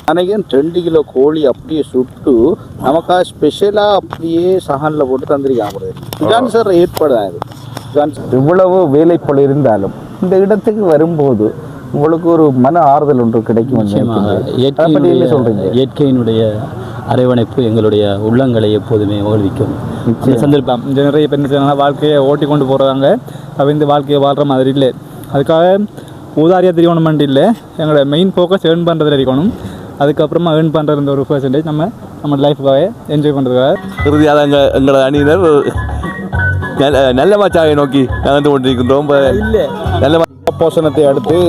அன்னைக்கு 2 கிலோ கோழி அப்படியே சுட்டு நமக்காக ஸ்பெஷலாக அப்படியே சஹானில் போட்டு தந்திருக்காங்க. இதுதான் சார் ஏற்பாடு தான் இது. இவ்வளவு வேலைப்பளு இருந்தாலும் இந்த இடத்துக்கு வரும்போது உங்களுக்கு ஒரு மன ஆறுதல் ஒன்று கிடைக்கும். இயற்கையினுடைய அரவணைப்பு எங்களுடைய உள்ளங்களை எப்போதுமே மகிழ்விக்கும். சந்தர்ப்பம் நிறைய பேர் என்ன வாழ்க்கையை ஓட்டி கொண்டு போகிறாங்க. அப்போ இந்த வாழ்க்கையை வாழ்கிற மாதிரி இல்லை. அதுக்காக ஊதாரியாக தெரியணும் இல்லை, எங்களோட மெயின் ஃபோக்கஸ் ஏர்ன் பண்ணுறதுல இருக்கணும். அதுக்கப்புறமா ஏர்ன் பண்ணுறது ஒரு பர்சன்டேஜ் நம்ம லைஃபுக்காக என்ஜாய் பண்ணுறதுக்காக. இறுதியாக எங்களோட அணியினர் நல்ல மச்சாயை நோக்கி நகர்ந்து கொண்டிருக்கின்றோம். நல்ல போஷணத்தை அடுத்து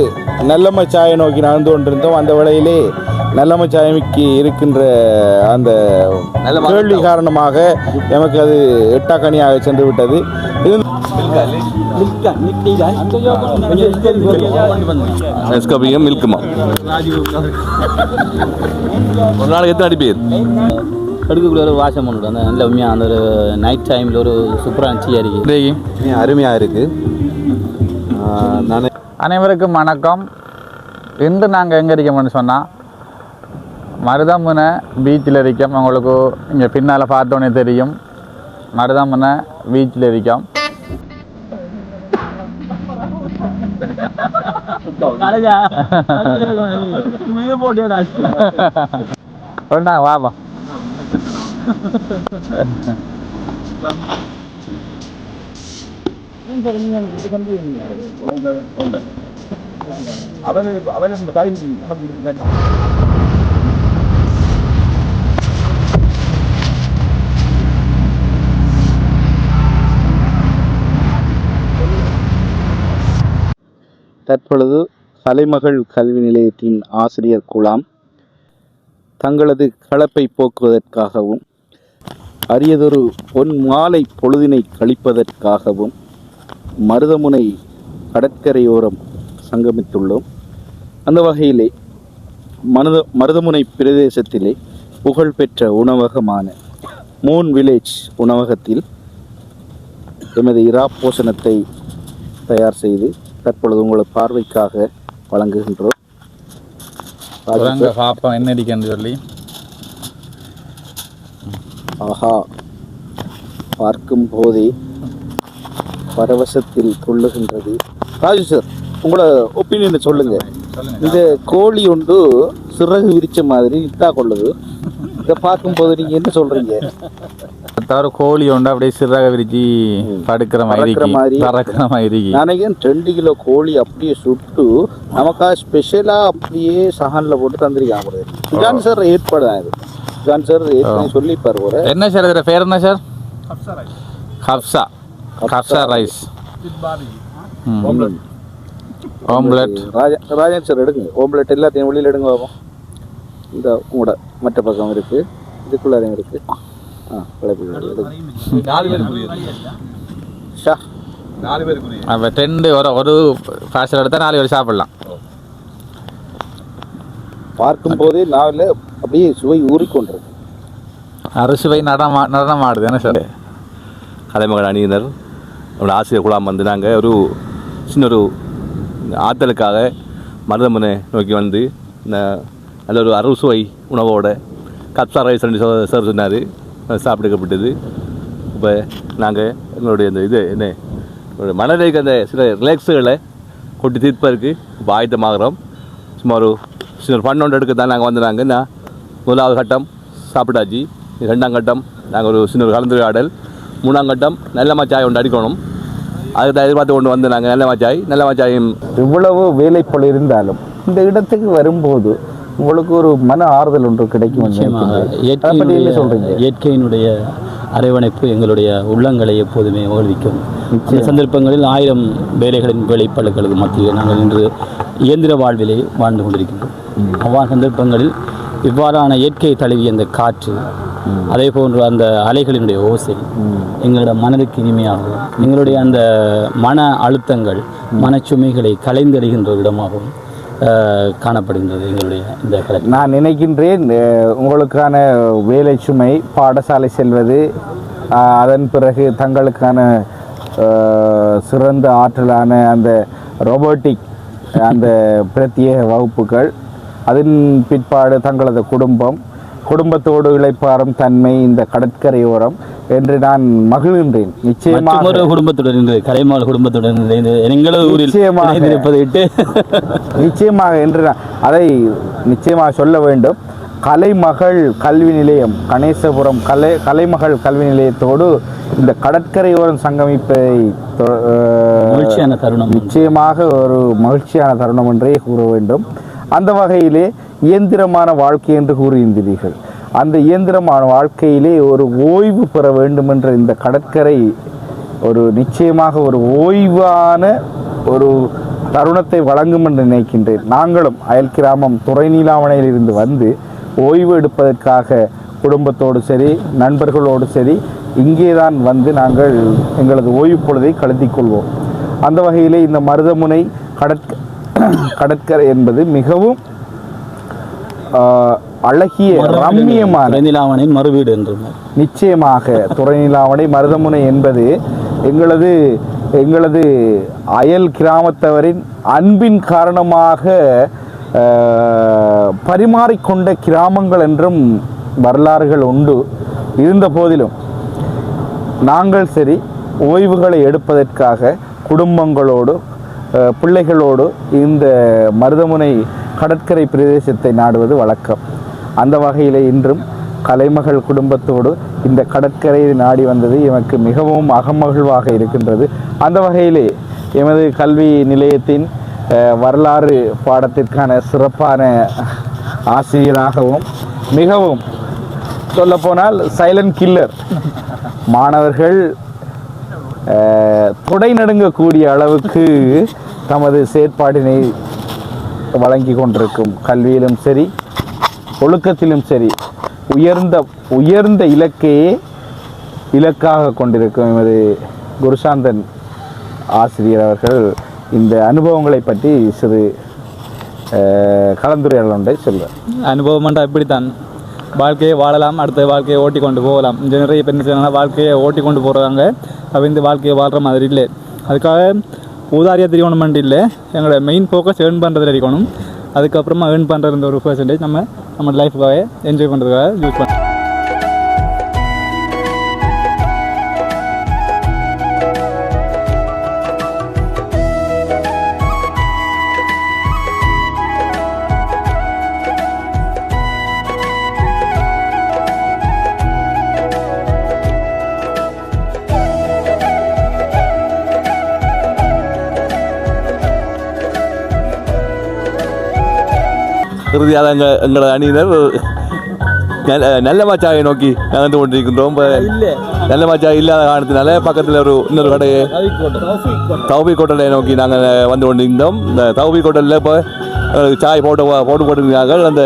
நல்லம சாயை நோக்கி நகர்ந்து கொண்டிருந்தோம். அந்த வேளையிலே நல்லம சாயமிக்கு இருக்கின்ற அந்த கேள்வி காரணமாக நமக்கு அது எட்டாக்கனியாக சென்று விட்டது. மில்குமா ஒரு நாளைக்கு எத்தனை அடிப்பீர்? எடுக்கக்கூடிய ஒரு வாசம் ஒன்று அந்த நல்ல உண்மையாக அந்த ஒரு நைட் டைமில் ஒரு சூப்பராக டீ இருக்குது, அருமையாக இருக்குது. அனைவருக்கும் வணக்கம். இன்று நாங்கள் எங்கே இருக்கோம்னு சொன்னால் மருதமுனை பீச்சில் இருக்கோம். உங்களுக்கு இங்கே பின்னால் பார்த்தோன்னே தெரியும், மருதமுனை பீச்சில் இருக்கோம். வாப்பா தற்பொழுது கலைமகள் கல்வி நிலையத்தின் ஆசிரியர் குழாம் தங்களது கலப்பை போக்குவதற்காகவும் அரியதொரு பொன் மாலை பொழுதினை கழிப்பதற்காகவும் மருதமுனை கடற்கரையோரம் சங்கமித்துள்ளோம். அந்த வகையிலே மருதமுனை பிரதேசத்திலே புகழ்பெற்ற உணவகமான மூன் வில்லேஜ் உணவகத்தில் எமது இரா போஷணத்தை தயார் செய்து தற்பொழுது உங்களை பார்வைக்காக வழங்குகின்றோம். என்ன அடிக்கன்னு சொல்லி ஆஹா, பார்க்கும் போதே பரவசத்தில் கொள்ளுகின்றது. ராஜு சார், உங்களோட ஒப்பீனியன் சொல்லுங்க. இந்த கோழி ஒன்று சிறகு விரிச்ச மாதிரி இத்தா கொள்ளுது. இதை பார்க்கும்போது நீங்க என்ன சொல்றீங்க? தவிர கோழி ஒன்று அப்படியே சிறக விரிச்சு படுக்கிற மாதிரி பறக்கிற மாதிரி. நினைக்கிறேன் 2 கிலோ கோழி அப்படியே சுட்டு நமக்காக ஸ்பெஷலாக அப்படியே சஹானில் போட்டு தந்திருக்காங்க. இதுதான் சார் ஏற்பாடு தான் இது. இதுதான் சார் ஏற்கனவே சொல்லி பாரு. என்ன சார் இதில் பேர் என்ன sir? Hafsa rice omelette. Rajan sir எடுங்க ஓம்லெட் எல்லாத்தையும் வெளியில் எடுங்க பார்ப்போம். இந்த உங்களோட மற்ற பக்கம் இருக்குது, இதுக்குள்ளாரையும் இருக்குது. ஒரு பார்சல் எடுத்தால் 4 பேர் சாப்பிடலாம். பார்க்கும் போதே நாவில் அப்படியே சுவை ஊறிக்கொண்டிருக்கு. அறுசுவை நடனமாடுது. என்ன சார்? கலைமகள் அணியினர் நம்மளோட ஆசிரியர் குழாம் வந்து நாங்கள் ஒரு சின்ன ஒரு ஆற்றலுக்காக மருதமுனை நோக்கி வந்து நல்ல ஒரு அறுசுவை உணவோட கப்சா ரைஸ் சார் சொன்னார், சாப்பிடுக்கப்பட்டது. இப்போ நாங்கள் எங்களுடைய இந்த என்ன மனதிற்கு அந்த சில ரிலாக்ஸுகளை கொட்டி தீர்ப்பதற்கு இப்போ ஆயத்தமாகறோம். சும்மா ஒரு சின்ன ஒரு ஃபன் ஒன்று எடுக்க தான் நாங்கள் வந்துடுறாங்க. நான் 1வது கட்டம் சாப்பிட்டாச்சு, 2ஆம் கட்டம் நாங்கள் ஒரு சின்ன ஒரு கலந்துரையாடல், 3ஆம் கட்டம் நல்ல சாய் ஒன்று அடிக்கணும். அதுக்கு தான் எதிர்பார்த்து கொண்டு வந்து நாங்கள் நல்ல சாயும். இவ்வளவு வேலைப்பளு இருந்தாலும் இந்த இடத்துக்கு வரும்போது உங்களுக்கு ஒரு மன ஆறுதல் ஒன்று கிடைக்கும். இயற்கையினுடைய அரவணைப்பு எங்களுடைய உள்ளங்களை எப்போதுமே மகிழ்விக்கும். சில சந்தர்ப்பங்களில் 1000 வேலைகளின் வேலைப்பாடுகளுக்கு மத்தியில் நாங்கள் இன்று இயந்திர வாழ்விலே வாழ்ந்து கொண்டிருக்கின்றோம். அவ்வாறு சந்தர்ப்பங்களில் இவ்வாறான இயற்கை தழுவிய அந்த காற்று, அதே போன்று அந்த அலைகளினுடைய ஓசை எங்களோட மனதுக்கு இனிமையாகவும் எங்களுடைய அந்த மன அழுத்தங்கள் மனச்சுமைகளை கலைந்தெடுகின்ற இடமாகவும் காணப்படுகின்றது எங்களுடைய இந்த கலை. நான் நினைக்கின்றேன் உங்களுக்கான வேலை சுமை, பாடசாலை செல்வது, அதன் பிறகு தங்களுக்கான சிறந்த ஆற்றலான அந்த ரோபோட்டிக் அந்த பிரத்யேக வகுப்புகள், அதன் பிற்பாடு தங்களது குடும்பத்தோடு இளைப்பாறும் தன்மை இந்த கடற்கரையோரம் என்று நான் மகிழ்கின்றேன். நிச்சயமாக குடும்பத்துடன் கலைமால் குடும்பத்துடன் எங்களது ஊரில் நிச்சயமாக என்று அதை நிச்சயமாக சொல்ல வேண்டும். கலைமகள் கல்வி நிலையம் கணேசபுரம் கலைமகள் கல்வி நிலையத்தோடு இந்த கடற்கரையோரம் சங்கமிப்பதை மகிழ்ச்சியான தருணம், நிச்சயமாக ஒரு மகிழ்ச்சியான தருணம் என்றே கூற வேண்டும். அந்த வகையிலே இயந்திரமான வாழ்க்கை என்று கூறுகின்றீர்கள். அந்த இயந்திரமான வாழ்க்கையிலே ஒரு ஓய்வு பெற வேண்டும் என்ற இந்த கடற்கரை ஒரு நிச்சயமாக ஒரு ஓய்வான ஒரு தருணத்தை வழங்கும் என்று நினைக்கின்றேன். நாங்களும் அயல் கிராமம் துறைநீலாவணையில் இருந்து வந்து ஓய்வு எடுப்பதற்காக குடும்பத்தோடு சரி நண்பர்களோடு சரி இங்கே தான் வந்து நாங்கள் எங்களது ஓய்வு பொழுதை கழித்துக் கொள்வோம். அந்த வகையிலே இந்த மருதமுனை கடற்கரை என்பது மிகவும் அழகிய ரம்மியமான மறுவீடு என்று நிச்சயமாக துறைநீலாவணை மருதமுனை என்பது எங்களது அயல் கிராமத்தவரின் அன்பின் காரணமாக பரிமாறிக்கொண்ட கிராமங்கள் என்றும் வரலாறுகள் உண்டு. இருந்த போதிலும் நாங்கள் சரி ஓய்வுகளை எடுப்பதற்காக குடும்பங்களோடு பிள்ளைகளோடு இந்த மருதமுனை கடற்கரை பிரதேசத்தை நாடுவது வழக்கம். அந்த வகையில் இன்றும் கலைமகள் குடும்பத்தோடு இந்த கடற்கரையை நாடி வந்தது எமக்கு மிகவும் அகமகிழ்வாக இருக்கின்றது. அந்த வகையிலே எமது கல்வி நிலையத்தின் வரலாறு பாடத்திற்கான சிறப்பான ஆசிரியராகவும் மிகவும் சொல்லப்போனால் சைலண்ட் கில்லர் மாணவர்கள் தொடை நடுங்கக்கூடிய அளவுக்கு தமது செயற்பாட்டினை வழங்கி கொண்டிருக்கும் கல்வியிலும் சரி ஒழுக்கத்திலும் சரி உயர்ந்த இலக்கையே இலக்காக கொண்டிருக்கும் எமது குருசாந்தன் ஆசிரியர் அவர்கள் இந்த அனுபவங்களை பற்றி சிறு கலந்துரையாடல் ஒன்றை சொல்வார். அனுபவம் என்றால் இப்படித்தான் வாழ்க்கையை வாழலாம், அடுத்த வாழ்க்கையை ஓட்டி கொண்டு போகலாம். இந்த நிறைய பெண் வாழ்க்கையை ஓட்டி கொண்டு போகிறாங்க. அப்போ இந்த வாழ்க்கையை வாழ்கிற மாதிரி இல்லை. அதுக்காக ஊதாரியாக தெரியணும் இல்லை, எங்களோட மெயின் ஃபோக்கஸ் ஏர்ன் பண்ணுறதுல இருக்கணும். அதுக்கப்புறமா ஏர்ன் பண்ணுற இந்த ஒரு பர்சன்டேஜ் நம்ம லைஃபுக்காக என்ஜாய் பண்ணுறதுக்காக யூஸ் பண்ணணும். இறுதியாக எங்களது அணியினர் நல்ல மாச்சாயை நோக்கி நகர்ந்து கொண்டிருக்கின்றோம். நல்ல மாச்சா இல்லாத காரணத்தினால பக்கத்தில் இன்னொரு கடையை தௌபிக் ஹோட்டலை நோக்கி நாங்கள் வந்து கொண்டிருந்தோம். இந்த தௌபிக் ஹோட்டலில் இப்போ சாய் போட்டுருக்கிறார்கள். அந்த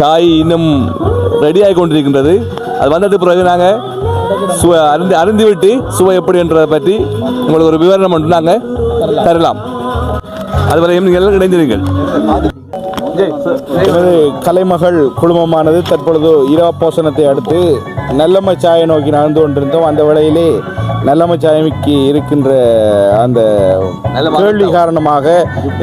சாய் இன்னும் ரெடியாகி கொண்டிருக்கின்றது. அது வந்தது பிறகு நாங்கள் அருந்திவிட்டு சுவை எப்படி என்றதை பற்றி உங்களுக்கு ஒரு விவரணம் ஒன்று நாங்கள் தரலாம். அதுவரையும் நீங்கள் இணைந்திருங்கள். கலைமகள் குழுமமானது தற்பொழுது இரவப்போசனத்தை அடுத்து நல்லமச்சாயை நோக்கி நடந்து கொண்டிருந்தோம். அந்த வேளையிலே நல்லமச்சாயமிக்கு இருக்கின்ற அந்த கேள்வி காரணமாக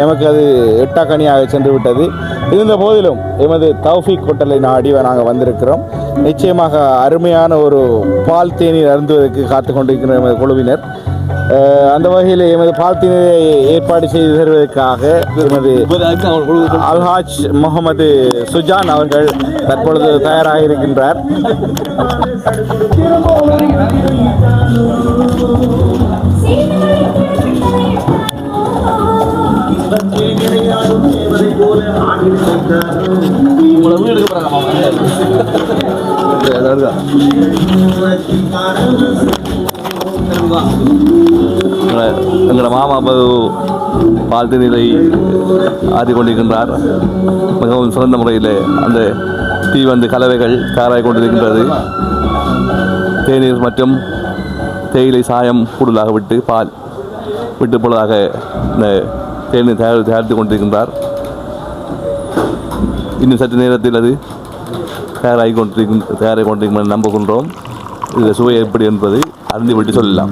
எமக்கு அது எட்டாக்கணியாக சென்று விட்டது. இருந்த போதிலும் எமது தௌஃபிக் ஹோட்டலை நாடி நாங்கள் வந்திருக்கிறோம். நிச்சயமாக அருமையான ஒரு பால் தேநீர் அருந்துவதற்கு காத்து கொண்டிருக்கிற எமது குழுவினர். அந்த வகையில் எமது பால்தீனரை ஏற்பாடு செய்து தருவதற்காக எமது அல்ஹாஜ் முகமது சுஜான் அவர்கள் தற்பொழுது தயாராக இருக்கின்றார். எங்களோட மாமா பால் தேநீரை ஆதி கொண்டிருக்கின்றார். மிகவும் சிறந்த முறையில் அந்த டீ கலவைகள் தயாராகி கொண்டிருக்கின்றது. தேநீர் மற்றும் தேயிலை சாயம் கூடுதலாக விட்டு பால் விட்டு பொழுதாக இந்த தேநீர் தயாரித்து கொண்டிருக்கின்றார். இன்னும் சற்று நேரத்தில் அது தயாராகி கொண்டிருக்கும் நம்புகின்றோம். இதில் சுவை எப்படி என்பதை அறிந்து விட்டு சொல்லலாம்.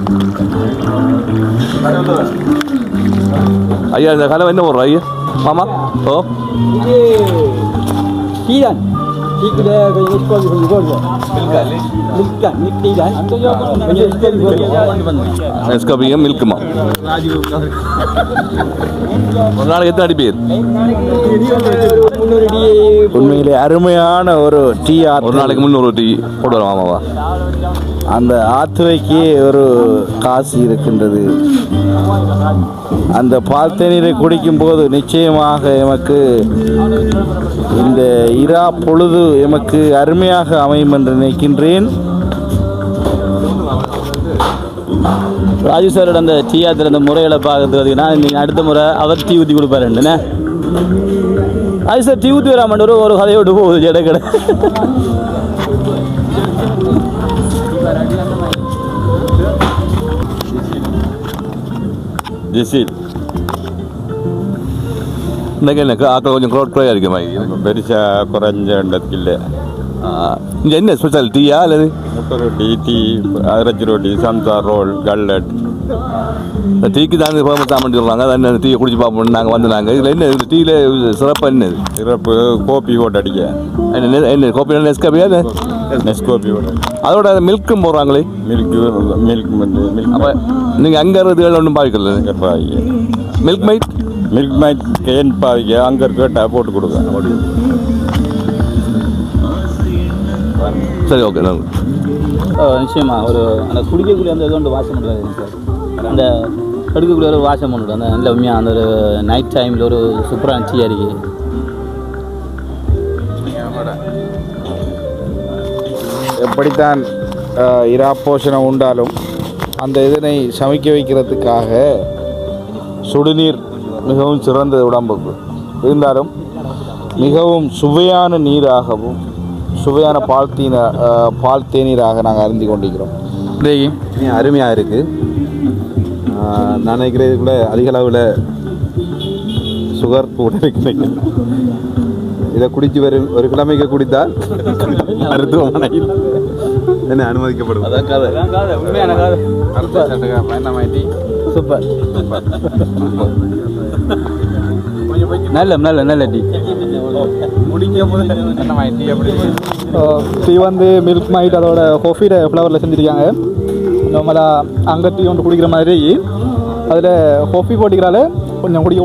ஐயா, இந்த கலவை என்ன போடுறோம் ஐயா? மாமா ஓ டீ தான் டீக்கு கொஞ்சம் எஸ்கோபி கொஞ்சம் போடுவோம் மில்க் தான் மில்க் டீ தான் கொஞ்சம் எஸ்கோபி போடுவோம் நெஸ்காபியும் மில்க்குமா ஒரு நாளைக்கு எத்தனை அடி பேர் உண்மையிலே அருமையான ஒரு டீ ஒரு நாளைக்கு 300 டீ போடுவோம் மாமாவா அந்த ஆத்துரைக்கு ஒரு காசு இருக்கின்றது. அந்த பால் தேநீரை குடிக்கும் போது நிச்சயமாக எமக்கு இந்த இரா பொழுது எமக்கு அருமையாக அமையும் என்று நினைக்கின்றேன். ராஜு சாரோட அந்த டீ ஆத்துற அந்த முறைகளை பார்க்கறதுக்கு நான் நீங்கள் அடுத்த முறை அவர் டீ ஊற்றி கொடுப்பாருன்னு ராஜு சார் டீ ஊற்றி வராம ஒரு கதையோடு போகுது ஜட கடை ஜெசில் இன்னைக்கு எனக்கு ஆக்கள் கொஞ்சம் க்ரௌட் ப்ரே இருக்கு மாதிரி பெருசாக குறைஞ்ச இல்லை. இங்கே என்ன ஸ்பெஷல் டீயா அல்லது முட்டை ரொட்டி டீ இறைச்சி ரொட்டி சம்சா ரோல் கல்லட் இந்த டீக்கு தான் ஃபேமஸ் தான் சொல்கிறாங்க. அது என்ன டீயை குடிச்சு பார்ப்போம் நாங்கள் வந்து நாங்கள் இதில் என்ன இது டீயில் சிறப்பாக என்னது சிறப்பு கோப்பி போட்டு அடிக்க என்ன கோப்பி நெஸ்காபியா நெஸ்கோப்பி போட்டு அதோட மில்க்கும் போடுறாங்களே மில்க் மில்க் வந்து மில்க் அப்போ நீங்கள் அங்கே இருக்கிறது ஒன்றும் பாவிக்கல பாவிக்க milk might milk mat can பாவிக்க அங்கே இருக்க போட்டு கொடுங்க. சரி ஓகே நான் நிச்சயமா ஒரு அந்த குடிக்கக்கூடிய அந்த இது ஒன்று வாசம் பண்ணுறாங்க சார். அந்த எடுக்கக்கூடிய ஒரு வாசம் பண்ணிவிடும் அந்த நல்ல உண்மையாக அந்த ஒரு நைட் டைமில் ஒரு சூப்பரான டீ அடிக்கு. எப்படித்தான் இரா போஷணம் உண்டாலும் அந்த இதனை சமைக்க வைக்கிறதுக்காக சுடுநீர் மிகவும் சிறந்தது உடம்புக்கு. இருந்தாலும் மிகவும் சுவையான நீராகவும் சுவையான பால் தேநீராக நாங்கள் அருந்தி கொண்டிருக்கிறோம். அருமையாக இருக்குது. நான் நினைக்கிறதுக்குள்ள அதிக அளவில் சுகர் உடலுக்கு இதை குடிச்சு ஒரு கிழமைக்கு குடித்தால் மருத்துவமனையில் என்ன அனுமதிக்கப்படும். சூப்பர் நல்ல நல்ல நல்ல டீ டீ வந்து மில்க் மைட் அதோட காஃபியோட ஃப்ளவரில் செஞ்சுருக்காங்க. நம்மளா அங்கே டீ ஒன்று குடிக்கிற மாதிரி அதில் காஃபி போட்டிக்கிறால கொஞ்சம் குடிக்க